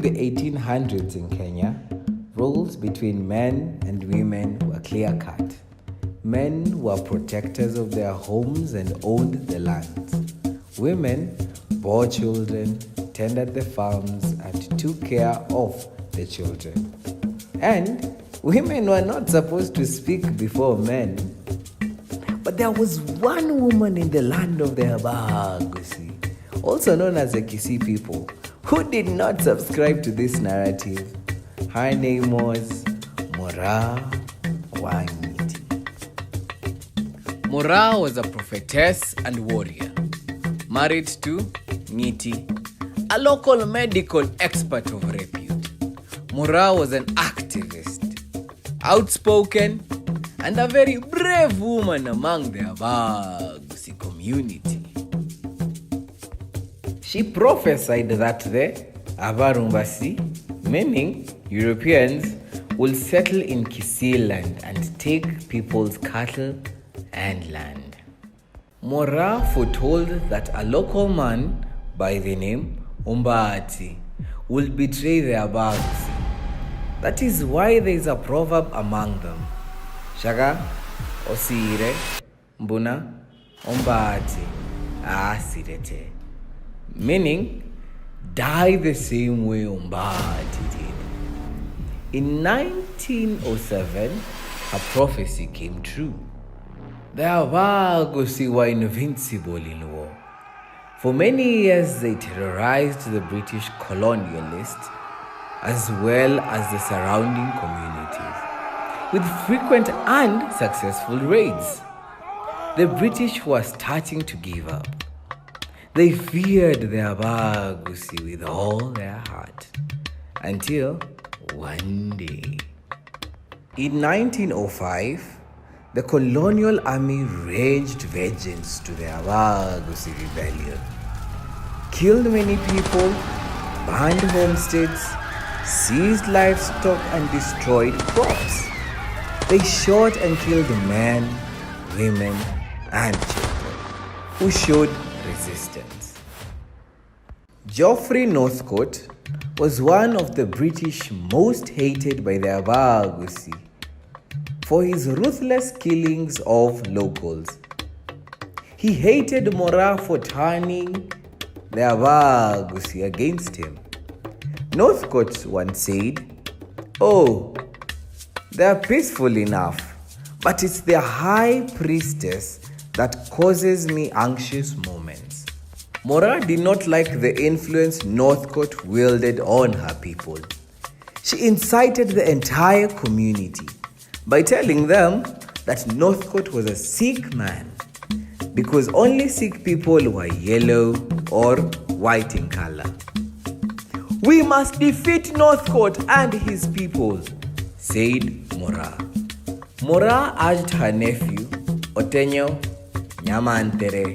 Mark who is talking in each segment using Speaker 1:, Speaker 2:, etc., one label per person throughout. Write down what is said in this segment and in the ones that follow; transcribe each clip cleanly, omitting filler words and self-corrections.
Speaker 1: the 1800s in Kenya, roles between men and women were clear-cut. Men were protectors of their homes and owned the lands. Women bore children, tended the farms, and took care of the children. And women were not supposed to speak before men. But there was one woman in the land of the Abagusii, also known as the Kisii people, who did not subscribe to this narrative. Her name was Mora Wanyiti. Mora was a prophetess and warrior, married to Ngiti, a local medical expert of repute. Mora was an activist, outspoken, and a very brave woman among the Abagusii community. She prophesied that the Abagusii, meaning Europeans, will settle in Kisii land and take people's cattle and land. Mora foretold that a local man by the name Umbati will betray the Abagusii. That is why there is a proverb among them. Shaga, Osire, Mbuna, Umbati, Asirete. Meaning, die the same way Umbati did. In 1907, a prophecy came true. The Abagusii were invincible in war. For many years, they terrorized the British colonialists as well as the surrounding communities, with frequent and successful raids. The British were starting to give up. They feared the Abagusii with all their heart, until one day. In 1905, the colonial army raged vengeance to the Abagusii rebellion, killed many people, burned homesteads, seized livestock, and destroyed crops. They shot and killed men, women, and children who showed resistance. Geoffrey Northcote was one of the British most hated by the Abagusii for his ruthless killings of locals. He hated Mora for turning the Abagusii against him. Northcote once said, "Oh, they are peaceful enough, but it's their high priestess that causes me anxious moments." Mora did not like the influence Northcote wielded on her people. She incited the entire community by telling them that Northcote was a sick man because only sick people were yellow or white in color. "We must defeat Northcote and his people," said Mora. Mora urged her nephew, Otenyo Nyamantere,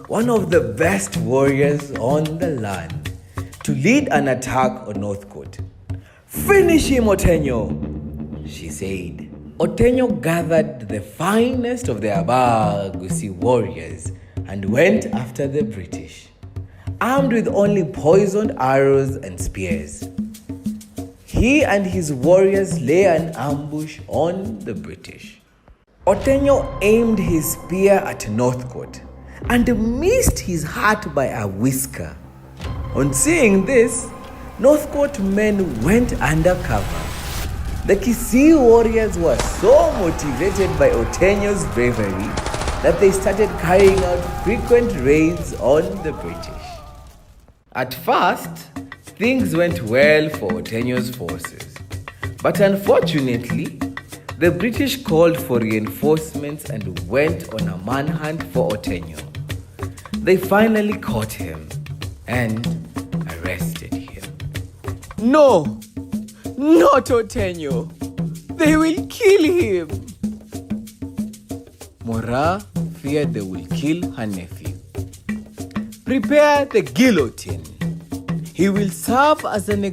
Speaker 1: one of the best warriors on the land, to lead an attack on Northcote. "Finish him, Otenyo," she said. Otenyo gathered the finest of the Abagusii warriors and went after the British, armed with only poisoned arrows and spears. He and his warriors lay an ambush on the British. Otenyo aimed his spear at Northcote and missed his heart by a whisker. On seeing this, Northcote men went undercover. The Kisii warriors were so motivated by Otenyo's bravery that they started carrying out frequent raids on the British. At first, things went well for Otenyo's forces, but unfortunately, the British called for reinforcements and went on a manhunt for Otenyo. They finally caught him and arrested him. "No! Not Otenyo! They will kill him!" Mora feared they will kill her nephew. "Prepare the guillotine. He will serve as an